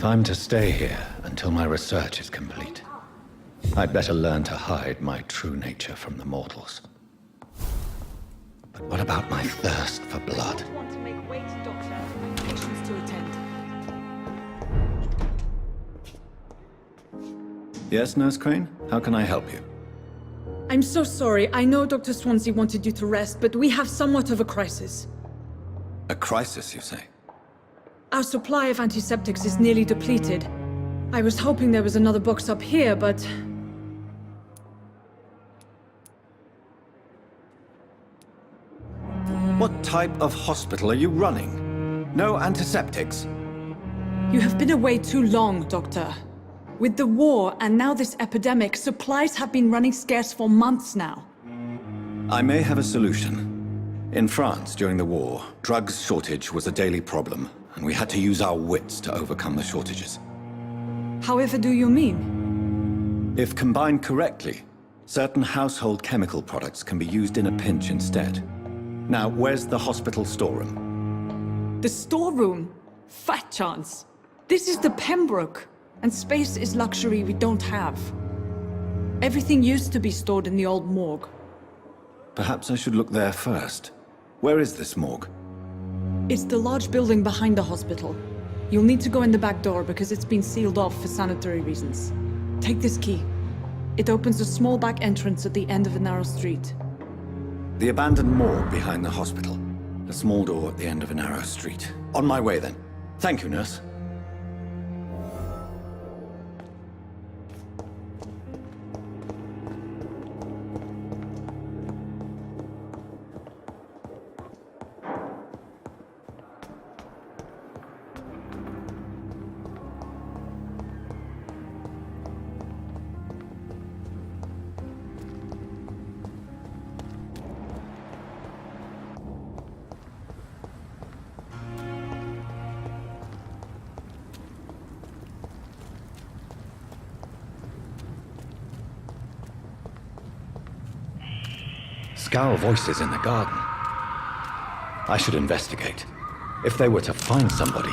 If I'm to stay here until my research is complete, I'd better learn to hide my true nature from the mortals. But what about my thirst for blood? Want to make way to doctor and patients to attend. Yes, Nurse Crane? How can I help you? I'm so sorry. I know Dr. Swansea wanted you to rest, but we have somewhat of a crisis. A crisis, you say? Our supply of antiseptics is nearly depleted. I was hoping there was another box up here, but... What type of hospital are you running? No antiseptics? You have been away too long, Doctor. With the war and now this epidemic, supplies have been running scarce for months now. I may have a solution. In France, during the war, drugs shortage was a daily problem, and we had to use our wits to overcome the shortages. However do you mean? If combined correctly, certain household chemical products can be used in a pinch instead. Now, where's the hospital storeroom? The storeroom? Fat chance. This is the Pembroke, and space is luxury we don't have. Everything used to be stored in the old morgue. Perhaps I should look there first. Where is this morgue? It's the large building behind the hospital. You'll need to go in the back door because it's been sealed off for sanitary reasons. Take this key. It opens a small back entrance at the end of a narrow street. The abandoned morgue behind the hospital. A small door at the end of a narrow street. On my way then. Thank you, nurse. Scowl voices in the garden. I should investigate. If they were to find somebody...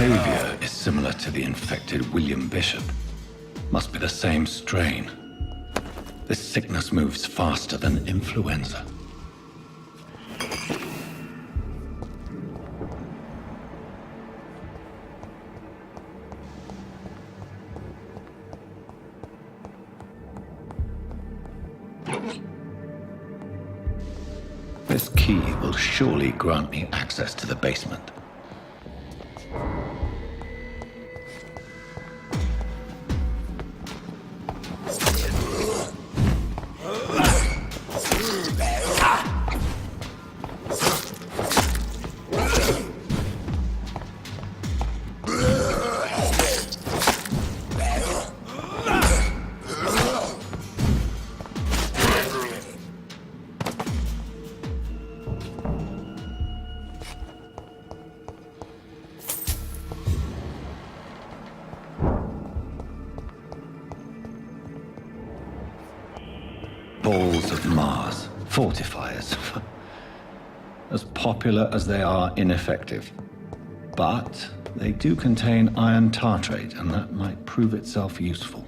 Behavior is similar to the infected William Bishop. Must be the same strain. This sickness moves faster than influenza. This key will surely grant me access to the basement. balls of Mars, fortifiers. As popular as they are ineffective. But they do contain iron tartrate, and that might prove itself useful.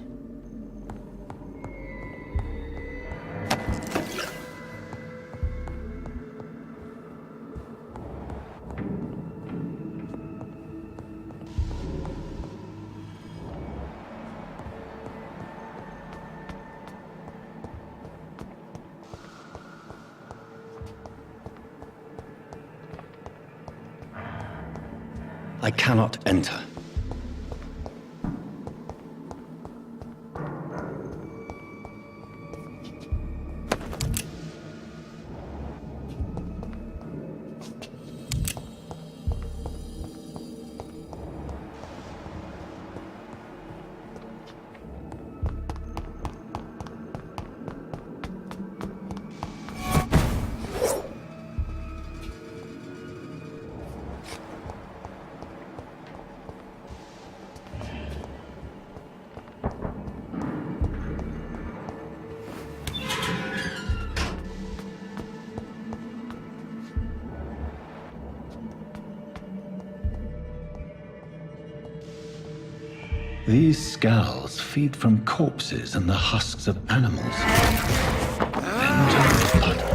I cannot enter. These skulls feed from corpses and the husks of animals. Then turn to blood.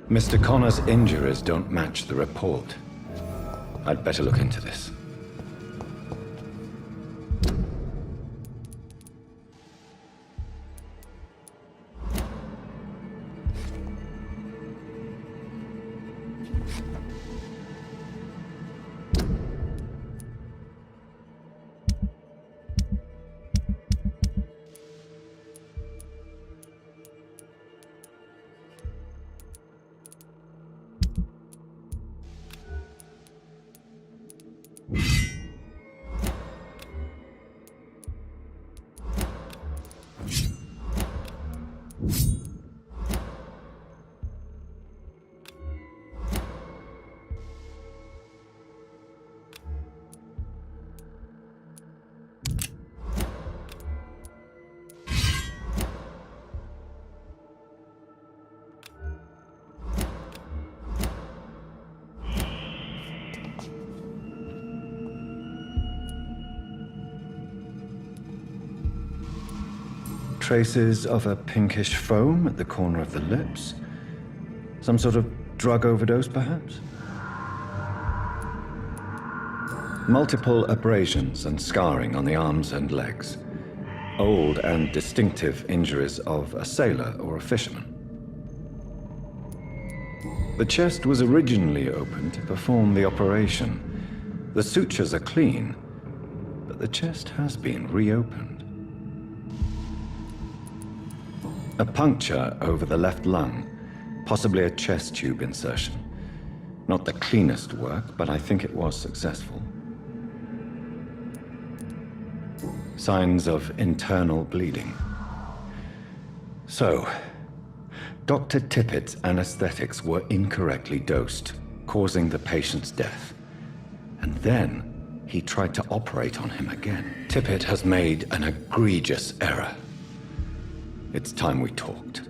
Mr. Connor's injuries don't match the report. I'd better look into this. Traces of a pinkish foam at the corner of the lips. Some sort of drug overdose, perhaps? Multiple abrasions and scarring on the arms and legs. Old and distinctive injuries of a sailor or a fisherman. The chest was originally opened to perform the operation. The sutures are clean, but the chest has been reopened. A puncture over the left lung, possibly a chest tube insertion. Not the cleanest work, but I think it was successful. Signs of internal bleeding. So, Dr. Tippett's anesthetics were incorrectly dosed, causing the patient's death. And then he tried to operate on him again. Tippett has made an egregious error. It's time we talked.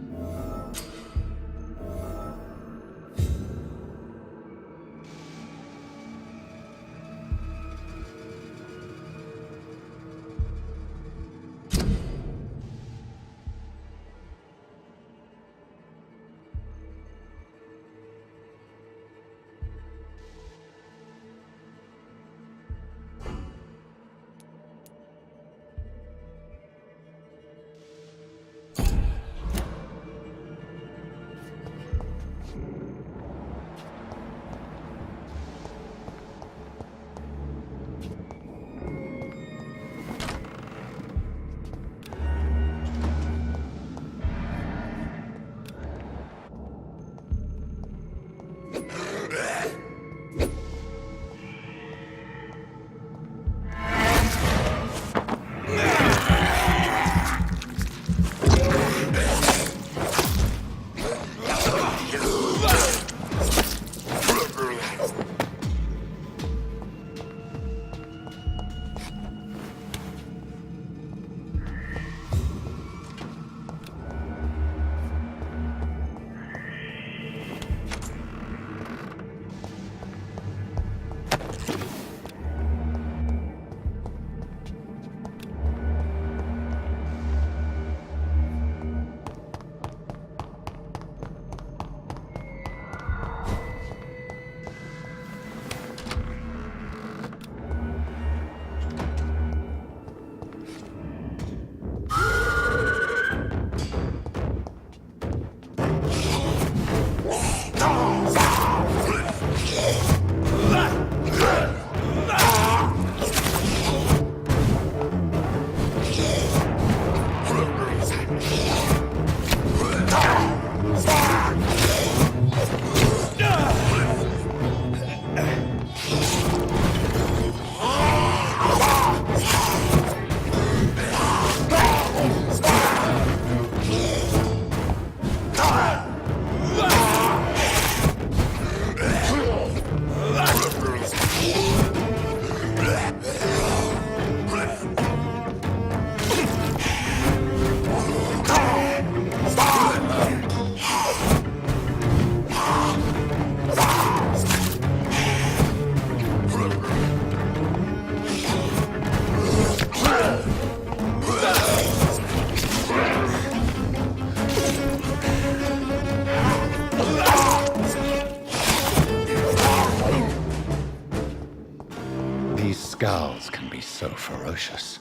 Scowls can be so ferocious.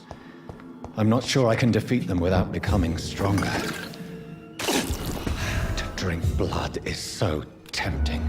I'm not sure I can defeat them without becoming stronger. To drink blood is so tempting.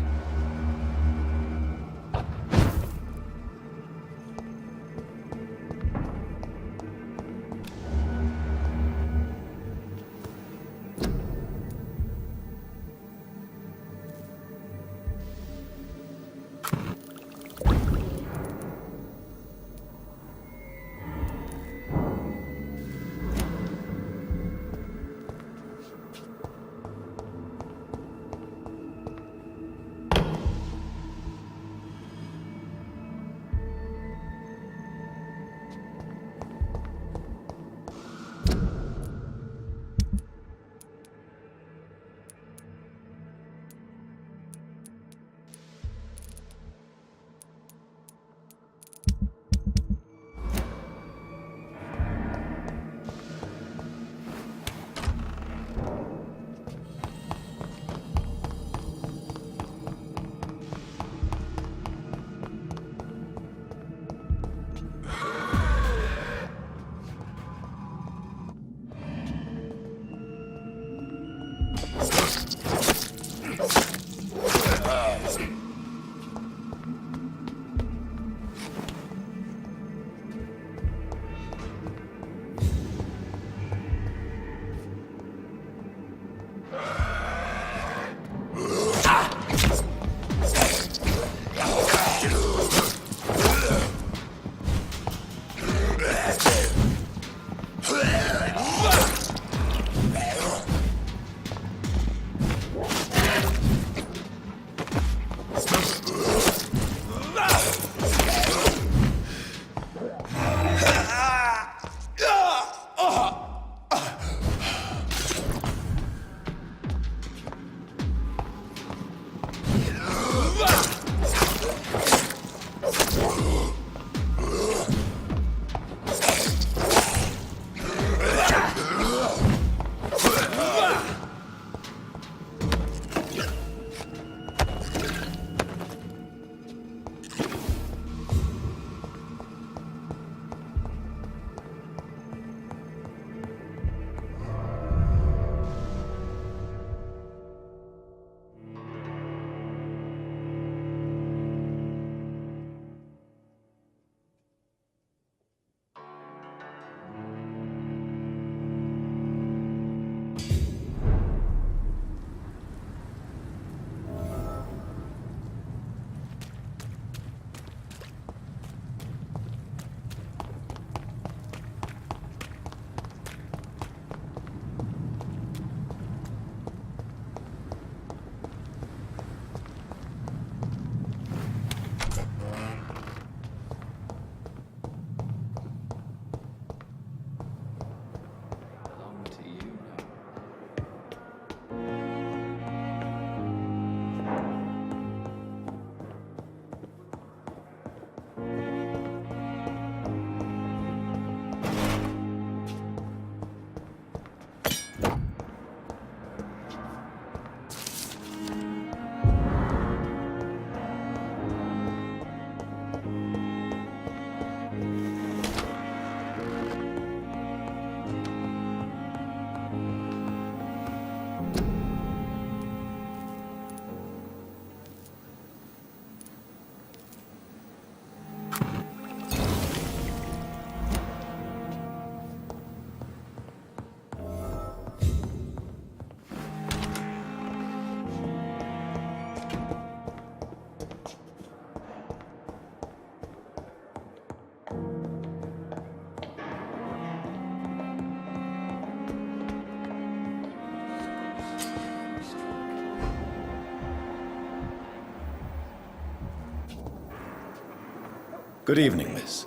Good evening, miss.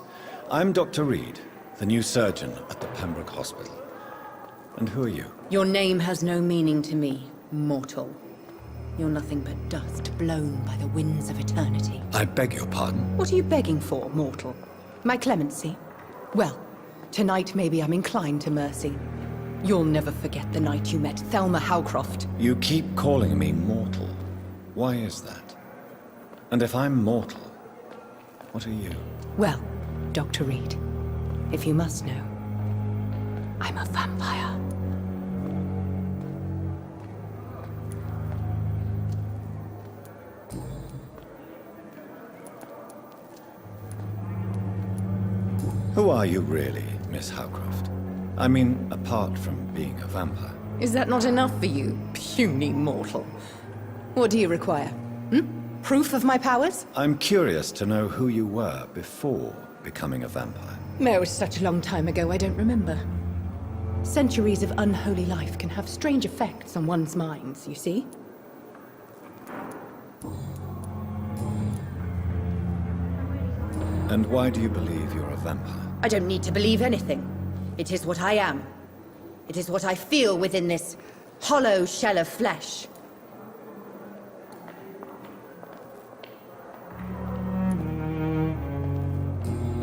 I'm Dr. Reed, the new surgeon at the Pembroke Hospital. And who are you? Your name has no meaning to me, mortal. You're nothing but dust blown by the winds of eternity. I beg your pardon? What are you begging for, mortal? My clemency? Well, tonight maybe I'm inclined to mercy. You'll never forget the night you met Thelma Howcroft. You keep calling me mortal. Why is that? And if I'm mortal, what are you? Well, Dr. Reed, if you must know, I'm a vampire. Who are you really, Miss Howcroft? I mean, apart from being a vampire. Is that not enough for you, puny mortal? What do you require? Proof of my powers? I'm curious to know who you were before becoming a vampire. It was such a long time ago, I don't remember. Centuries of unholy life can have strange effects on one's minds, you see? And why do you believe you're a vampire? I don't need to believe anything. It is what I am. It is what I feel within this hollow shell of flesh.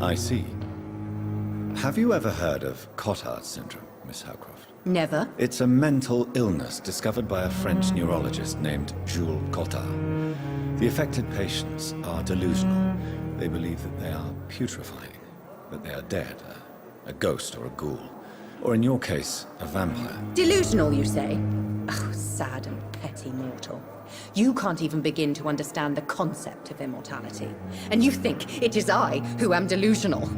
I see. Have you ever heard of Cotard syndrome, Miss Howcroft? Never. It's a mental illness discovered by a French neurologist named Jules Cotard. The affected patients are delusional. They believe that they are putrefying, that they are dead, a ghost or a ghoul, or in your case, a vampire. Delusional, you say? Oh, sad and petty mortal. You can't even begin to understand the concept of immortality. And you think it is I who am delusional.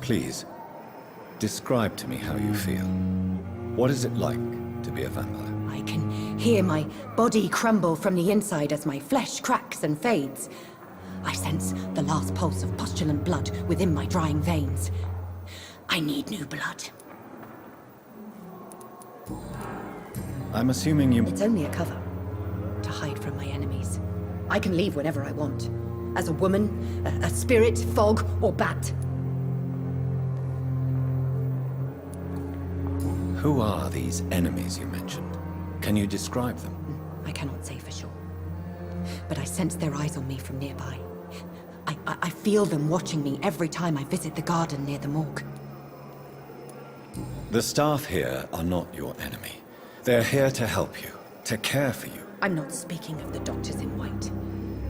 Please, describe to me how you feel. What is it like to be a vampire? I can hear my body crumble from the inside as my flesh cracks and fades. I sense the last pulse of postulant blood within my drying veins. I need new blood. I'm assuming you... It's only a cover to hide from my enemies. I can leave whenever I want. As a woman, a spirit, fog, or bat. Who are these enemies you mentioned? Can you describe them? I cannot say for sure. But I sense their eyes on me from nearby. I feel them watching me every time I visit the garden near the morgue. The staff here are not your enemy. They're here to help you, to care for you. I'm not speaking of the doctors in white.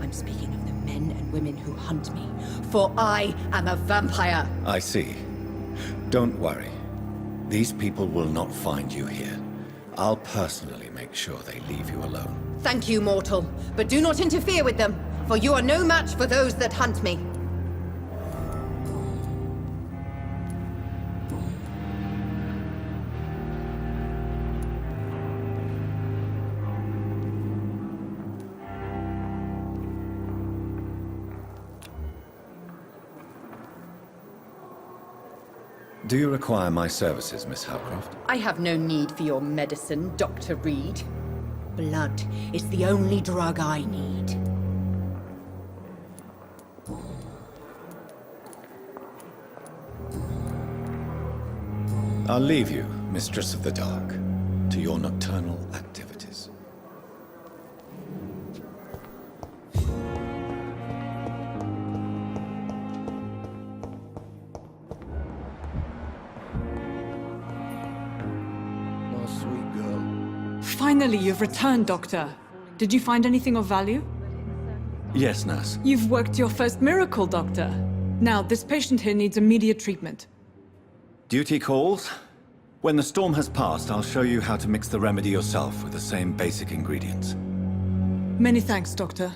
I'm speaking of the men and women who hunt me. For I am a vampire! I see. Don't worry. These people will not find you here. I'll personally make sure they leave you alone. Thank you, mortal. But do not interfere with them, for you are no match for those that hunt me. Do you require my services, Miss Howcroft? I have no need for your medicine, Dr. Reed. Blood is the only drug I need. I'll leave you, Mistress of the Dark, to your nocturnal activities. Finally, you've returned, Doctor. Did you find anything of value? Yes, nurse. You've worked your first miracle, Doctor. Now, this patient here needs immediate treatment. Duty calls. When the storm has passed, I'll show you how to mix the remedy yourself with the same basic ingredients. Many thanks, Doctor.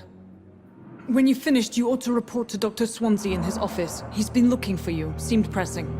When you've finished, you ought to report to Dr. Swansea in his office. He's been looking for you. Seemed pressing.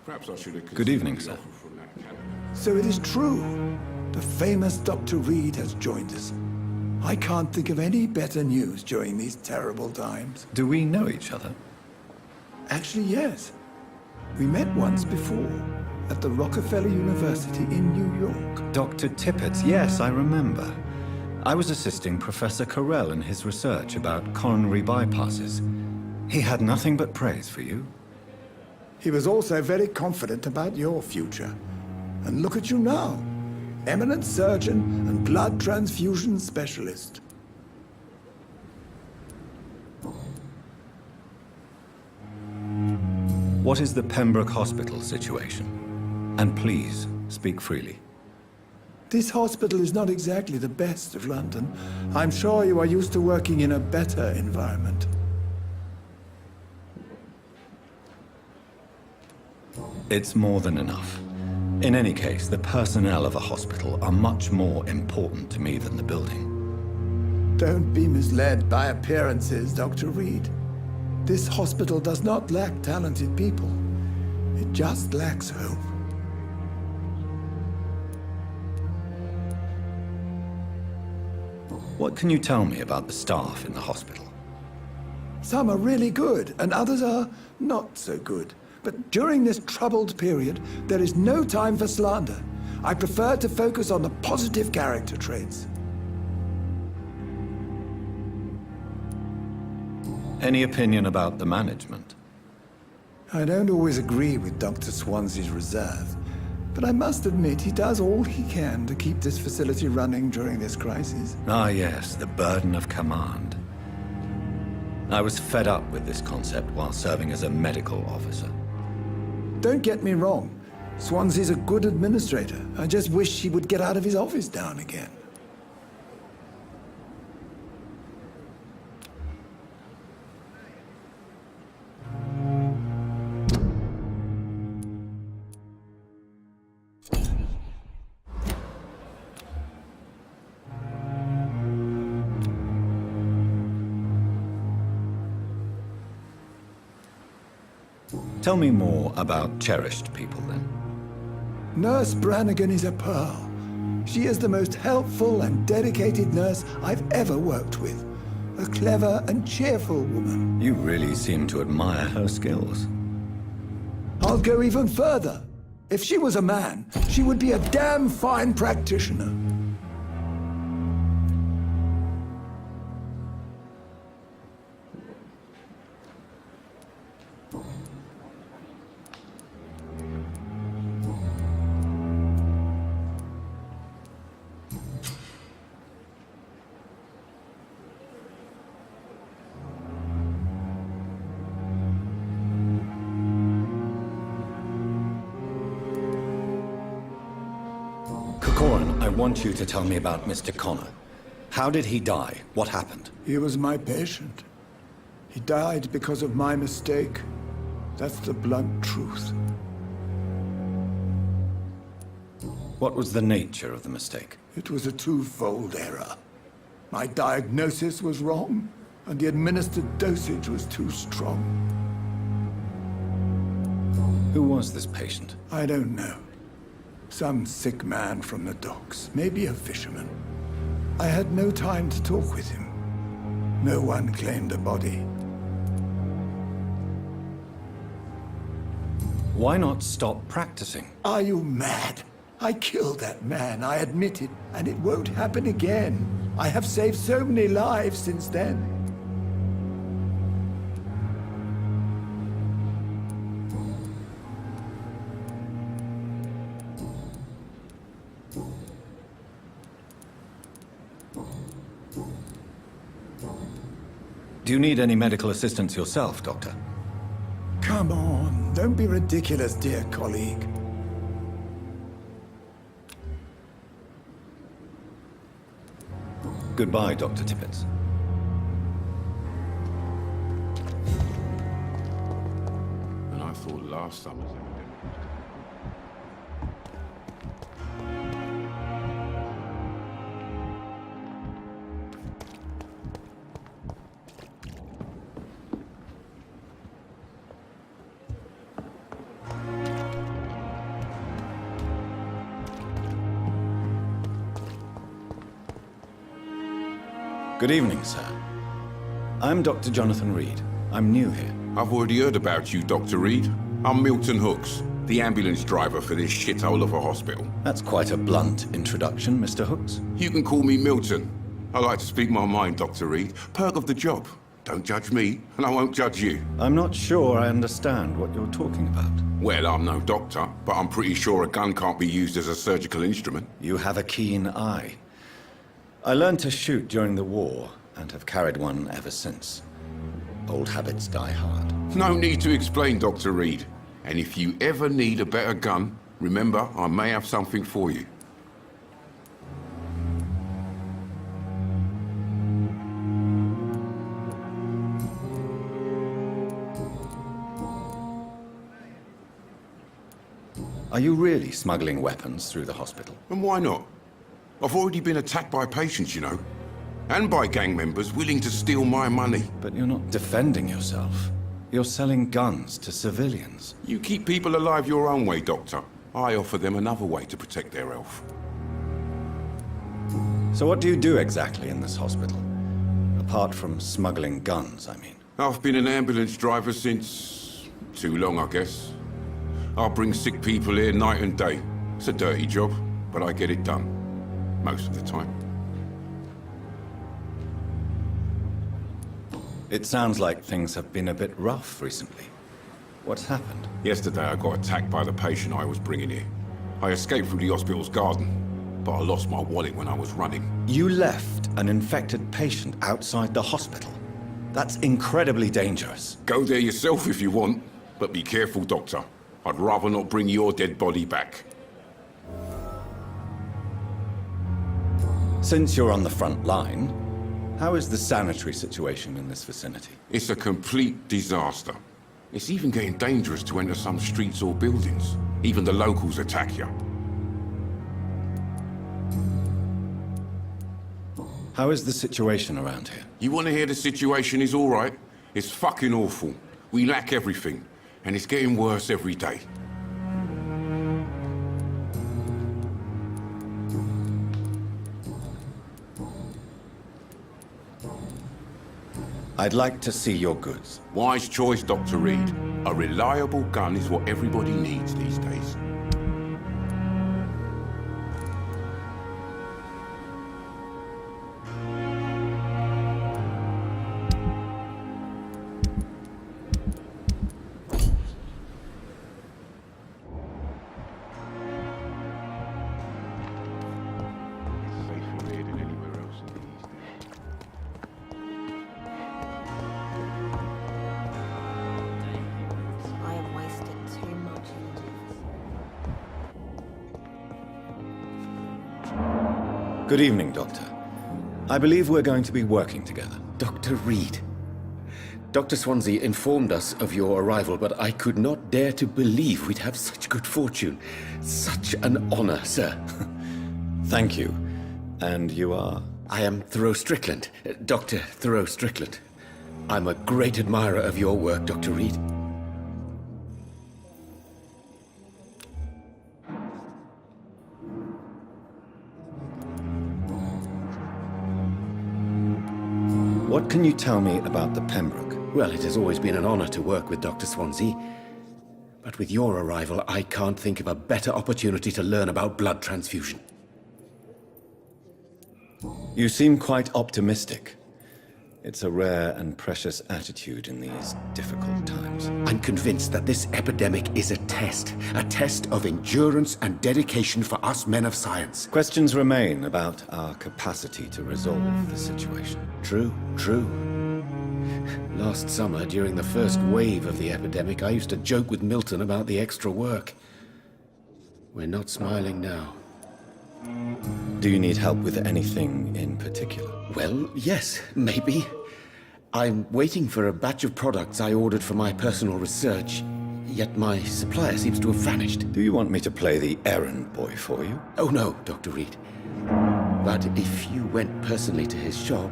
Perhaps I should have Good evening, sir. from that canopy. So it is true. The famous Dr. Reed has joined us. I can't think of any better news during these terrible times. Do we know each other? Actually, yes. We met once before at the Rockefeller University in New York. Dr. Tippett, yes, I remember. I was assisting Professor Carell in his research about coronary bypasses. He had nothing but praise for you. He was also very confident about your future. And look at you now. Eminent surgeon and blood transfusion specialist. What is the Pembroke Hospital situation? And please, speak freely. This hospital is not exactly the best of London. I'm sure you are used to working in a better environment. It's more than enough. In any case, the personnel of a hospital are much more important to me than the building. Don't be misled by appearances, Dr. Reed. This hospital does not lack talented people. It just lacks hope. What can you tell me about the staff in the hospital? Some are really good, and others are not so good. But during this troubled period, there is no time for slander. I prefer to focus on the positive character traits. Any opinion about the management? I don't always agree with Dr. Swansea's reserve, but I must admit he does all he can to keep this facility running during this crisis. Ah, yes, the burden of command. I was fed up with this concept while serving as a medical officer. Don't get me wrong. Swansea's a good administrator. I just wish he would get out of his office now and again. Tell me more about cherished people, then. Nurse Brannigan is a pearl. She is the most helpful and dedicated nurse I've ever worked with. A clever and cheerful woman. You really seem to admire her skills. I'll go even further. If she was a man, she would be a damn fine practitioner. I want you to tell me about Mr. Connor. How did he die? What happened? He was my patient. He died because of my mistake. That's the blunt truth. What was the nature of the mistake? It was a twofold error. My diagnosis was wrong, and the administered dosage was too strong. Who was this patient? I don't know. Some sick man from the docks, maybe a fisherman. I had no time to talk with him. No one claimed a body. Why not stop practicing? Are you mad? I killed that man, I admit it, and it won't happen again. I have saved so many lives since then. Do you need any medical assistance yourself, Doctor? Come on, don't be ridiculous, dear colleague. Goodbye, Dr. Tippett. And I thought last summer's epidemic was Good evening, sir. I'm Dr. Jonathan Reed. I'm new here. I've already heard about you, Dr. Reed. I'm Milton Hooks, the ambulance driver for this shithole of a hospital. That's quite a blunt introduction, Mr. Hooks. You can call me Milton. I like to speak my mind, Dr. Reed. Perk of the job. Don't judge me, and I won't judge you. I'm not sure I understand what you're talking about. Well, I'm no doctor, but I'm pretty sure a gun can't be used as a surgical instrument. You have a keen eye. I learned to shoot during the war, and have carried one ever since. Old habits die hard. No need to explain, Dr. Reed. And if you ever need a better gun, remember, I may have something for you. Are you really smuggling weapons through the hospital? And why not? I've already been attacked by patients, you know. And by gang members willing to steal my money. But you're not defending yourself. You're selling guns to civilians. You keep people alive your own way, Doctor. I offer them another way to protect their health. So what do you do exactly in this hospital? Apart from smuggling guns, I mean. I've been an ambulance driver since... too long, I guess. I bring sick people here night and day. It's a dirty job, but I get it done. Most of the time. It sounds like things have been a bit rough recently. What's happened? Yesterday I got attacked by the patient I was bringing here. I escaped through the hospital's garden, but I lost my wallet when I was running. You left an infected patient outside the hospital? That's incredibly dangerous. Go there yourself if you want, but be careful, Doctor. I'd rather not bring your dead body back. Since you're on the front line, how is the sanitary situation in this vicinity? It's a complete disaster. It's even getting dangerous to enter some streets or buildings. Even the locals attack you. How is the situation around here? You want to hear the situation is all right? It's fucking awful. We lack everything, and it's getting worse every day. I'd like to see your goods. Wise choice, Dr. Reed. A reliable gun is what everybody needs these days. Good evening, Doctor. I believe we're going to be working together. Dr. Reed. Dr. Swansea informed us of your arrival, but I could not dare to believe we'd have such good fortune. Such an honor, sir. Thank you. And you are? I am Thoreau Strickland, Dr. Thoreau Strickland. I'm a great admirer of your work, Dr. Reed. What can you tell me about the Pembroke? Well, it has always been an honor to work with Dr. Swansea. But with your arrival, I can't think of a better opportunity to learn about blood transfusion. You seem quite optimistic. It's a rare and precious attitude in these difficult times. I'm convinced that this epidemic is a test of endurance and dedication for us men of science. Questions remain about our capacity to resolve the situation. True. Last summer, during the first wave of the epidemic, I used to joke with Milton about the extra work. We're not smiling now. Do you need help with anything in particular? Well, yes, maybe. I'm waiting for a batch of products I ordered for my personal research, yet my supplier seems to have vanished. Do you want me to play the errand boy for you? Oh no, Dr. Reed. But if you went personally to his shop,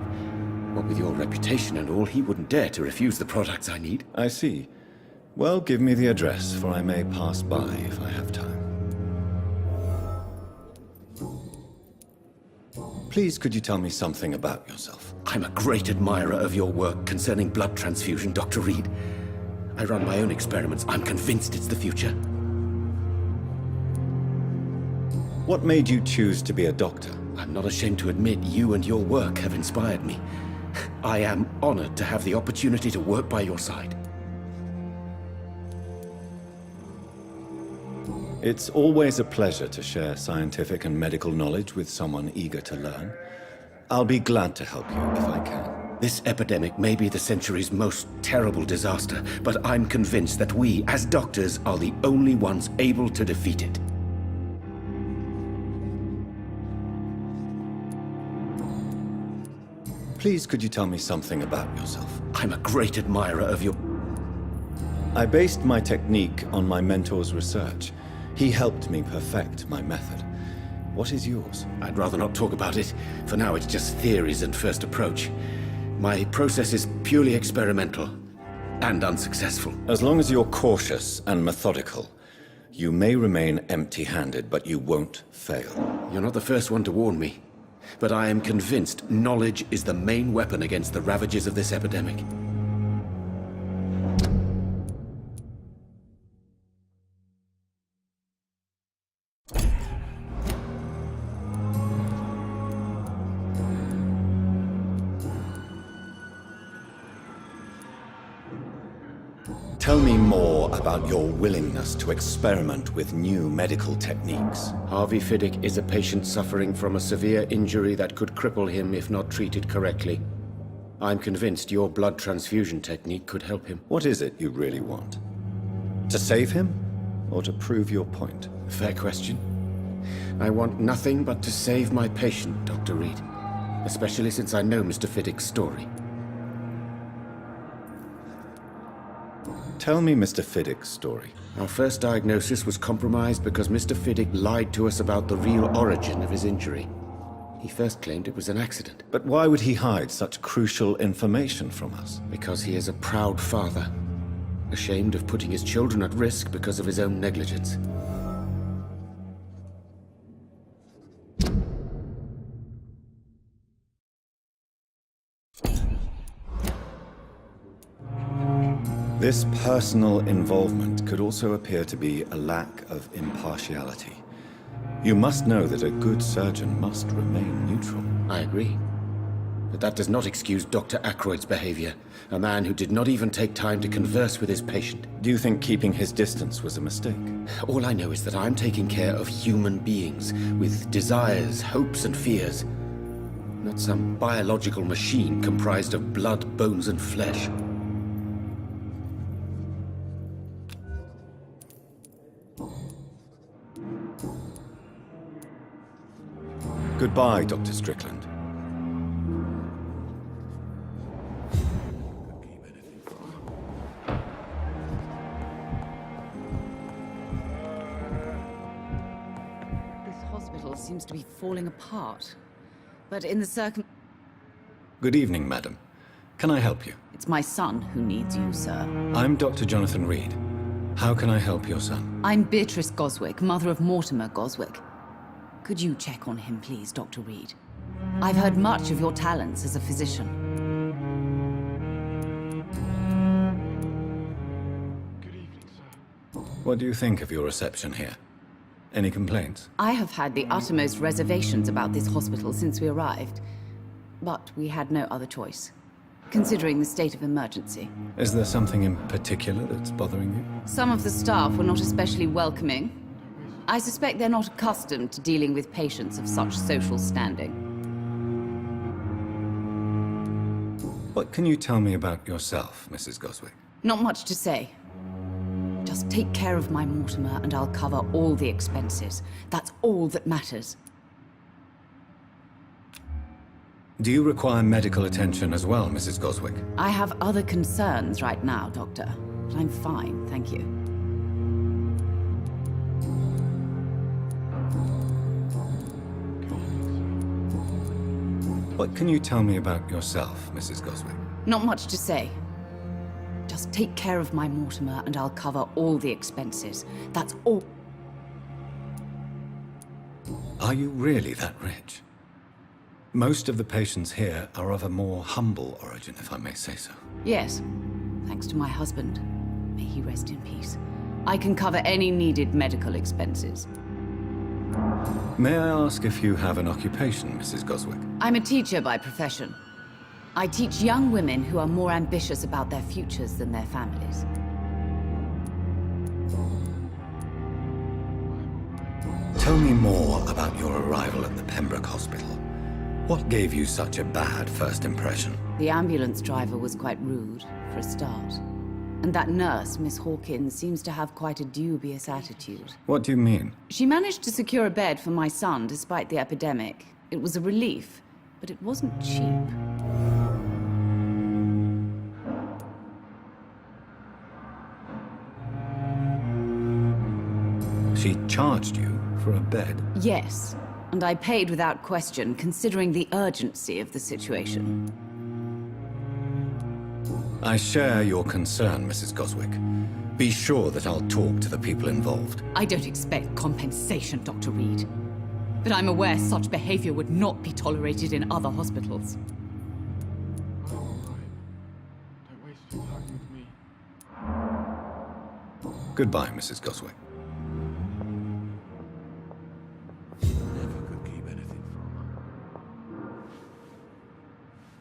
what with your reputation and all, he wouldn't dare to refuse the products I need. I see. Well, give me the address, for I may pass by if I have time. Please, could you tell me something about yourself? I'm a great admirer of your work concerning blood transfusion, Dr. Reed. I run my own experiments. I'm convinced it's the future. What made you choose to be a doctor? I'm not ashamed to admit you and your work have inspired me. I am honored to have the opportunity to work by your side. It's always a pleasure to share scientific and medical knowledge with someone eager to learn. I'll be glad to help you if I can. This epidemic may be the century's most terrible disaster, but I'm convinced that we, as doctors, are the only ones able to defeat it. Please, could you tell me something about yourself? I'm a great admirer of your... I based my technique on my mentor's research. He helped me perfect my method. What is yours? I'd rather not talk about it. For now, it's just theories and first approach. My process is purely experimental and unsuccessful. As long as you're cautious and methodical, you may remain empty-handed, but you won't fail. You're not the first one to warn me, but I am convinced knowledge is the main weapon against the ravages of this epidemic. Tell me more about your willingness to experiment with new medical techniques. Harvey Fiddick is a patient suffering from a severe injury that could cripple him if not treated correctly. I'm convinced your blood transfusion technique could help him. What is it you really want? To save him, or to prove your point? Fair question. I want nothing but to save my patient, Dr. Reed. Especially since I know Mr. Fiddick's story. Tell me Mr. Fiddick's story. Our first diagnosis was compromised because Mr. Fiddick lied to us about the real origin of his injury. He first claimed it was an accident. But why would he hide such crucial information from us? Because he is a proud father, ashamed of putting his children at risk because of his own negligence. This personal involvement could also appear to be a lack of impartiality. You must know that a good surgeon must remain neutral. I agree. But that does not excuse Dr. Ackroyd's behavior, a man who did not even take time to converse with his patient. Do you think keeping his distance was a mistake? All I know is that I'm taking care of human beings with desires, hopes, and fears. Not some biological machine comprised of blood, bones, and flesh. Goodbye, Dr. Strickland. This hospital seems to be falling apart. But in the Good evening, madam. Can I help you? It's my son who needs you, sir. I'm Dr. Jonathan Reed. How can I help your son? I'm Beatrice Goswick, mother of Mortimer Goswick. Could you check on him, please, Dr. Reed? I've heard much of your talents as a physician. Good evening, sir. What do you think of your reception here? Any complaints? I have had the uttermost reservations about this hospital since we arrived. But we had no other choice, considering the state of emergency. Is there something in particular that's bothering you? Some of the staff were not especially welcoming. I suspect they're not accustomed to dealing with patients of such social standing. What can you tell me about yourself, Mrs. Goswick? Not much to say. Just take care of my Mortimer and I'll cover all the expenses. That's all that matters. Do you require medical attention as well, Mrs. Goswick? I have other concerns right now, Doctor. But I'm fine, thank you. What can you tell me about yourself, Mrs. Goswick? Not much to say. Just take care of my Mortimer and I'll cover all the expenses. That's all. Are you really that rich? Most of the patients here are of a more humble origin, if I may say so. Yes, thanks to my husband. May he rest in peace. I can cover any needed medical expenses. May I ask if you have an occupation, Mrs. Goswick? I'm a teacher by profession. I teach young women who are more ambitious about their futures than their families. Tell me more about your arrival at the Pembroke Hospital. What gave you such a bad first impression? The ambulance driver was quite rude, for a start. And that nurse, Miss Hawkins, seems to have quite a dubious attitude. What do you mean? She managed to secure a bed for my son despite the epidemic. It was a relief, but it wasn't cheap. She charged you for a bed? Yes, and I paid without question, considering the urgency of the situation. I share your concern, Mrs. Goswick. Be sure that I'll talk to the people involved. I don't expect compensation, Dr. Reed. But I'm aware such behavior would not be tolerated in other hospitals. Don't waste your time with me. Goodbye, Mrs. Goswick. Never could keep anything from her.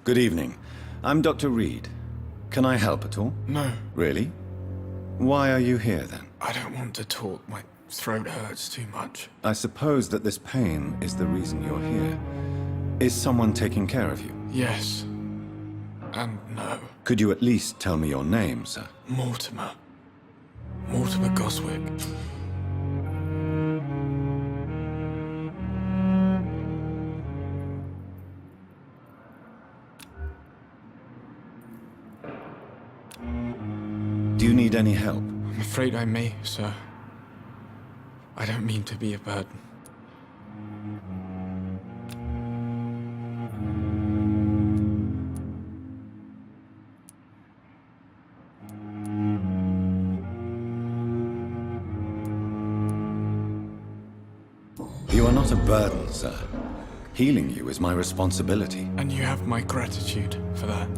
Good evening. I'm Dr. Reed. Can I help at all? No, Really? Why are you here, then? I don't want to talk. My throat hurts too much. I suppose that this pain is the reason you're here. Is someone taking care of you? Yes. And no. Could you at least tell me your name, sir? Mortimer. Mortimer Goswick. Do you need any help? I'm afraid I may, sir. I don't mean to be a burden. You are not a burden, sir. Healing you is my responsibility. And you have my gratitude for that.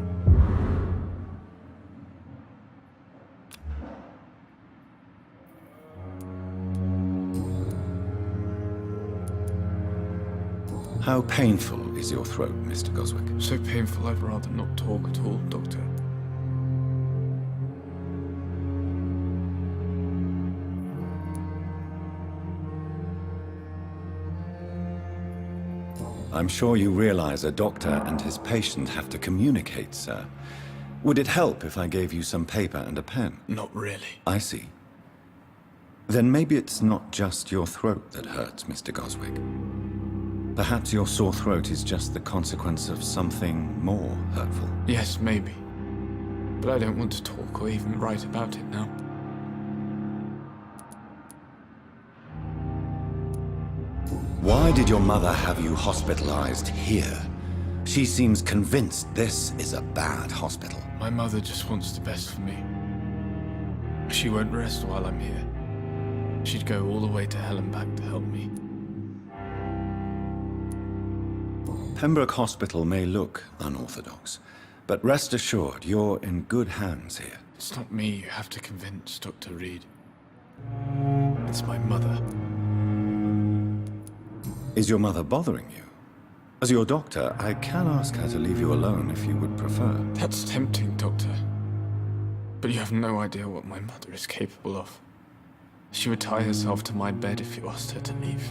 How painful is your throat, Mr. Goswick? So painful I'd rather not talk at all, Doctor. I'm sure you realize a doctor and his patient have to communicate, sir. Would it help if I gave you some paper and a pen? Not really. I see. Then maybe it's not just your throat that hurts, Mr. Goswick. Perhaps your sore throat is just the consequence of something more hurtful. Yes, maybe. But I don't want to talk or even write about it now. Why did your mother have you hospitalized here? She seems convinced this is a bad hospital. My mother just wants the best for me. She won't rest while I'm here. She'd go all the way to hell and back to help me. Pembroke Hospital may look unorthodox, but rest assured you're in good hands here. It's not me you have to convince, Dr. Reed. It's my mother. Is your mother bothering you? As your doctor, I can ask her to leave you alone if you would prefer. That's tempting, Doctor. But you have no idea what my mother is capable of. She would tie herself to my bed if you asked her to leave.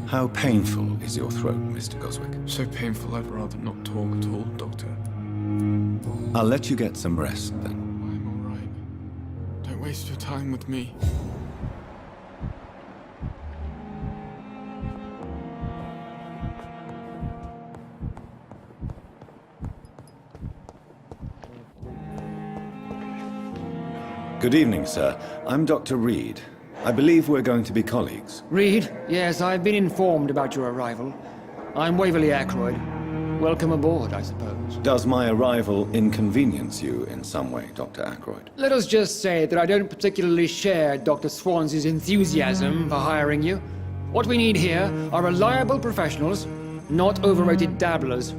How painful is your throat, Mr. Goswick? So painful I'd rather not talk at all, Doctor. I'll let you get some rest, then. I'm all right. Don't waste your time with me. Good evening, sir. I'm Dr. Reed. I believe we're going to be colleagues. Reed, yes, I've been informed about your arrival. I'm Waverly Ackroyd. Welcome aboard, I suppose. Does my arrival inconvenience you in some way, Dr. Ackroyd? Let us just say that I don't particularly share Dr. Swansea's enthusiasm for hiring you, What we need here are reliable professionals, not overrated dabblers.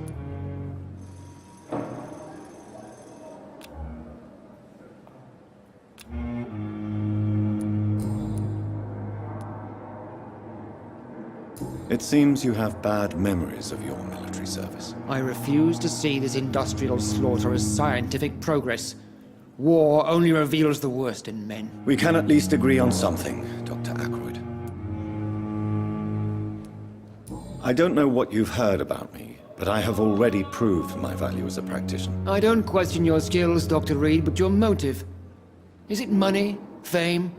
It seems you have bad memories of your military service. I refuse to see this industrial slaughter as scientific progress. War only reveals the worst in men. We can at least agree on something, Dr. Ackroyd. I don't know what you've heard about me, but I have already proved my value as a practitioner. I don't question your skills, Dr. Reed, but your motive. Is it money, fame,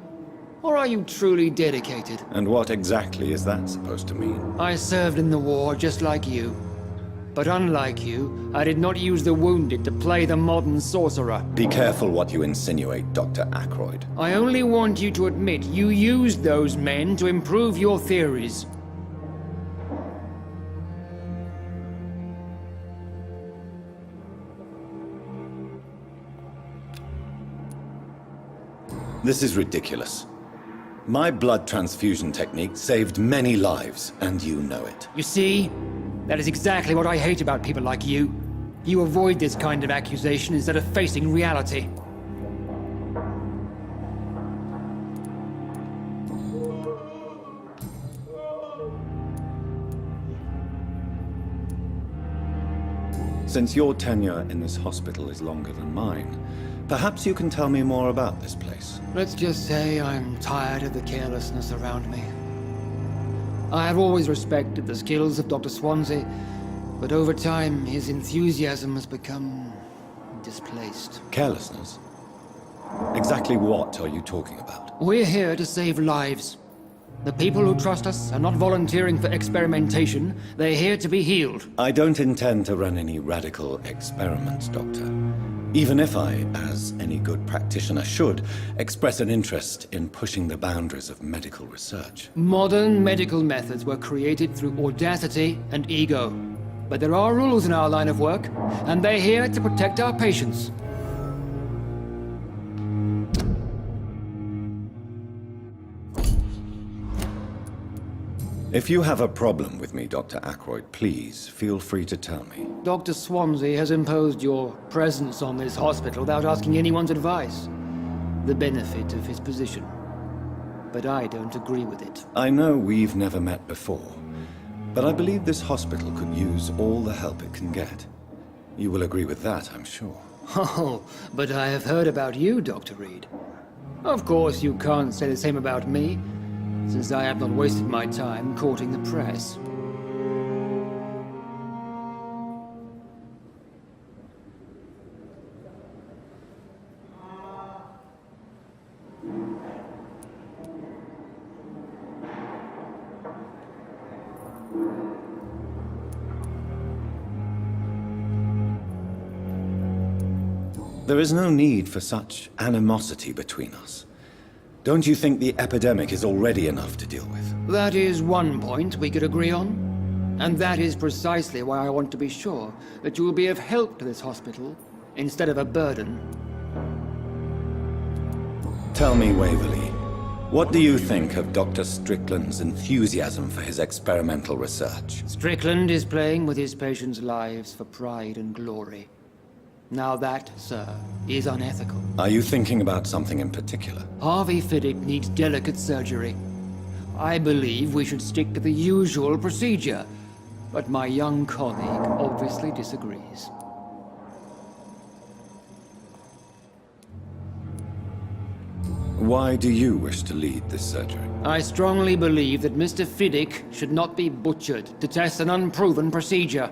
or are you truly dedicated? And what exactly is that supposed to mean? I served in the war just like you. But unlike you, I did not use the wounded to play the modern sorcerer. Be careful what you insinuate, Dr. Ackroyd. I only want you to admit you used those men to improve your theories. This is ridiculous. My blood transfusion technique saved many lives, and you know it. You see? That is exactly what I hate about people like you. You avoid this kind of accusation instead of facing reality. Since your tenure in this hospital is longer than mine, perhaps you can tell me more about this place. Let's just say I'm tired of the carelessness around me. I have always respected the skills of Dr. Swansea, but over time his enthusiasm has become displaced. Carelessness? Exactly what are you talking about? We're here to save lives. The people who trust us are not volunteering for experimentation. They're here to be healed. I don't intend to run any radical experiments, Doctor. Even if I, as any good practitioner should, express an interest in pushing the boundaries of medical research. Modern medical methods were created through audacity and ego. But there are rules in our line of work, and they're here to protect our patients. If you have a problem with me, Dr. Ackroyd, please feel free to tell me. Dr. Swansea has imposed your presence on this hospital without asking anyone's advice. The benefit of his position. But I don't agree with it. I know we've never met before, but I believe this hospital could use all the help it can get. You will agree with that, I'm sure. Oh, but I have heard about you, Dr. Reed. Of course, you can't say the same about me, since I have not wasted my time courting the press. There is no need for such animosity between us. Don't you think the epidemic is already enough to deal with? That is one point we could agree on. And that is precisely why I want to be sure that you will be of help to this hospital, instead of a burden. Tell me, Waverly, what do you think of Dr. Strickland's enthusiasm for his experimental research? Strickland is playing with his patients' lives for pride and glory. Now that, sir, is unethical. Are you thinking about something in particular? Harvey Fiddick needs delicate surgery. I believe we should stick to the usual procedure, but my young colleague obviously disagrees. Why do you wish to lead this surgery? I strongly believe that Mr. Fiddick should not be butchered to test an unproven procedure.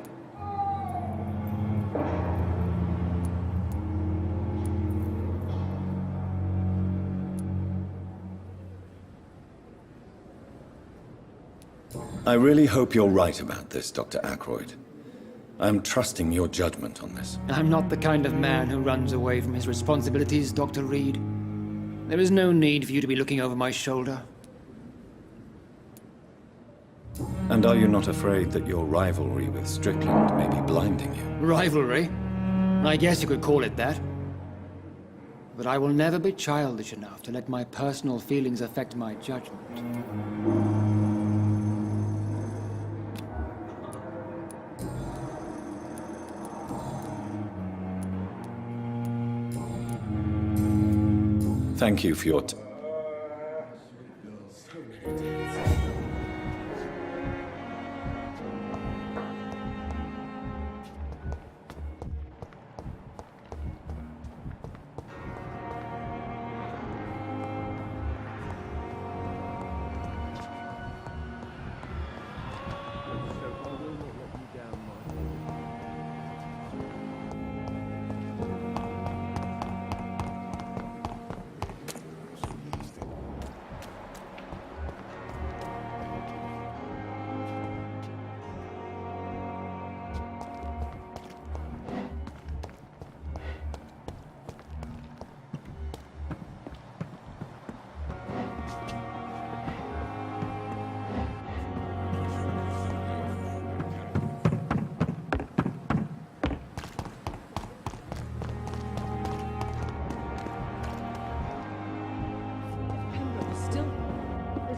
I really hope you're right about this, Dr. Ackroyd. I'm trusting your judgment on this. I'm not the kind of man who runs away from his responsibilities, Dr. Reed. There is no need for you to be looking over my shoulder. And are you not afraid that your rivalry with Strickland may be blinding you? Rivalry? I guess you could call it that. But I will never be childish enough to let my personal feelings affect my judgment. Thank you for your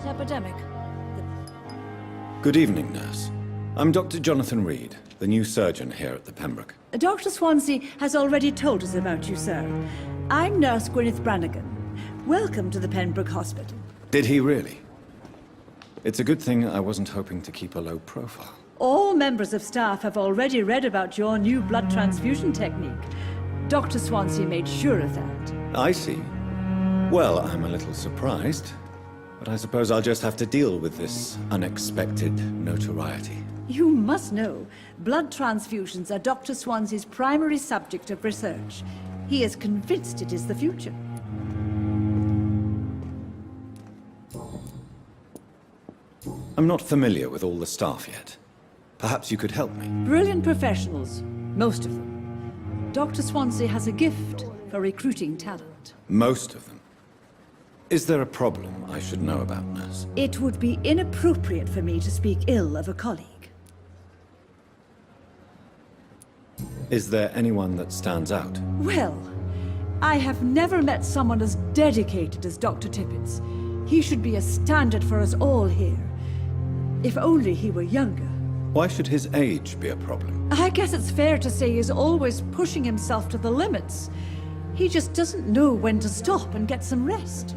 Epidemic. Good evening, nurse. I'm Dr. Jonathan Reed, the new surgeon here at the Pembroke. Dr. Swansea has already told us about you, sir. I'm Nurse Gwyneth Brannigan. Welcome to the Pembroke Hospital. Did he really? It's a good thing I wasn't hoping to keep a low profile. All members of staff have already read about your new blood transfusion technique. Dr. Swansea made sure of that. I see. Well, I'm a little surprised, but I suppose I'll just have to deal with this unexpected notoriety. You must know, blood transfusions are Dr. Swansea's primary subject of research. He is convinced it is the future. I'm not familiar with all the staff yet. Perhaps you could help me. Brilliant professionals, most of them. Dr. Swansea has a gift for recruiting talent. Most of them. Is there a problem I should know about, nurse? It would be inappropriate for me to speak ill of a colleague. Is there anyone that stands out? Well, I have never met someone as dedicated as Dr. Tippett. He should be a standard for us all here. If only he were younger. Why should his age be a problem? I guess it's fair to say he's always pushing himself to the limits. He just doesn't know when to stop and get some rest.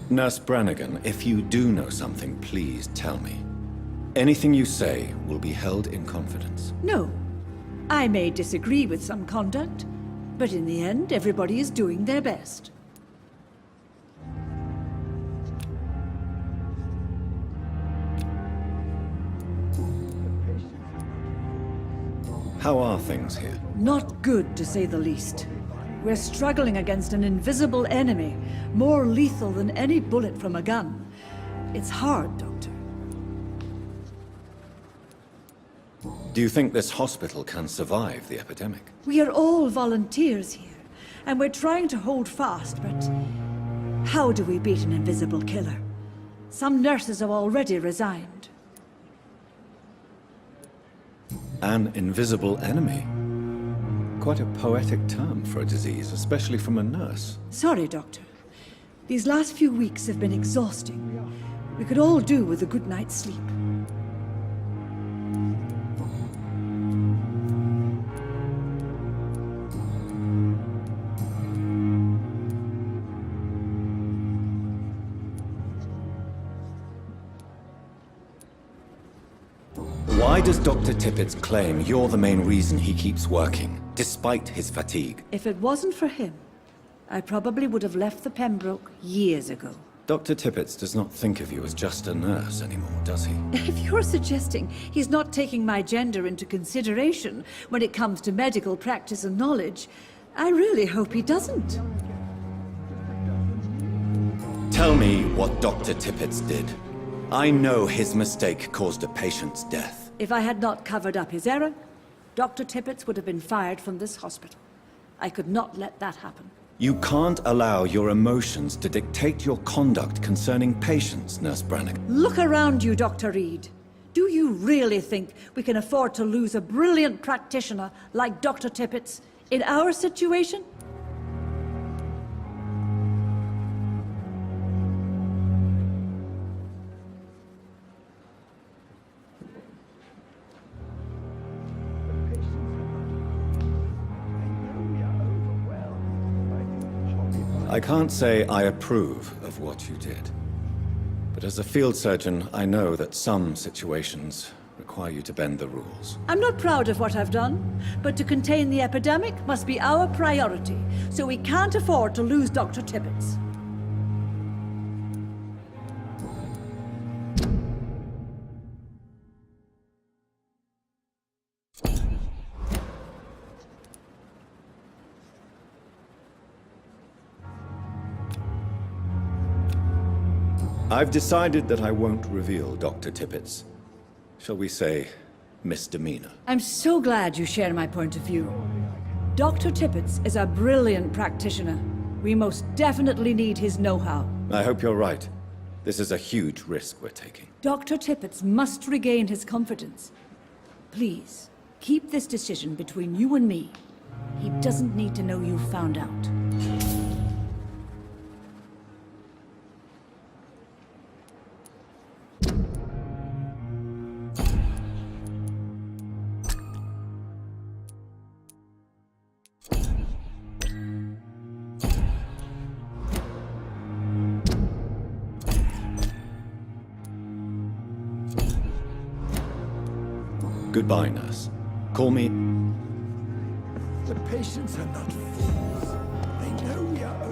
Nurse Brannigan, if you do know something, please tell me. Anything you say will be held in confidence. No. I may disagree with some conduct, but in the end, everybody is doing their best. How are things here? Not good, to say the least. We're struggling against an invisible enemy, more lethal than any bullet from a gun. It's hard, Doctor. Do you think this hospital can survive the epidemic? We are all volunteers here, and we're trying to hold fast, but how do we beat an invisible killer? Some nurses have already resigned. An invisible enemy? Quite a poetic term for a disease, especially from a nurse. Sorry, Doctor. These last few weeks have been exhausting. We could all do with a good night's sleep. Why does Dr. Tippett claim you're the main reason he keeps working, despite his fatigue? If it wasn't for him, I probably would have left the Pembroke years ago. Dr. Tippett does not think of you as just a nurse anymore, does he? If you're suggesting he's not taking my gender into consideration when it comes to medical practice and knowledge, I really hope he doesn't. Tell me what Dr. Tippett did. I know his mistake caused a patient's death. If I had not covered up his error, Dr. Tippett would have been fired from this hospital. I could not let that happen. You can't allow your emotions to dictate your conduct concerning patients, Nurse Brannigan. Look around you, Dr. Reed. Do you really think we can afford to lose a brilliant practitioner like Dr. Tippett in our situation? I can't say I approve of what you did. But as a field surgeon, I know that some situations require you to bend the rules. I'm not proud of what I've done, but to contain the epidemic must be our priority, so we can't afford to lose Dr. Tippett. I've decided that I won't reveal Dr. Tippett's, shall we say, misdemeanor. I'm so glad you share my point of view. Dr. Tippett is a brilliant practitioner. We most definitely need his know-how. I hope you're right. This is a huge risk we're taking. Dr. Tippett must regain his confidence. Please, keep this decision between you and me. He doesn't need to know you found out. Goodbye, nurse. Call me... The patients are not fools. They know we are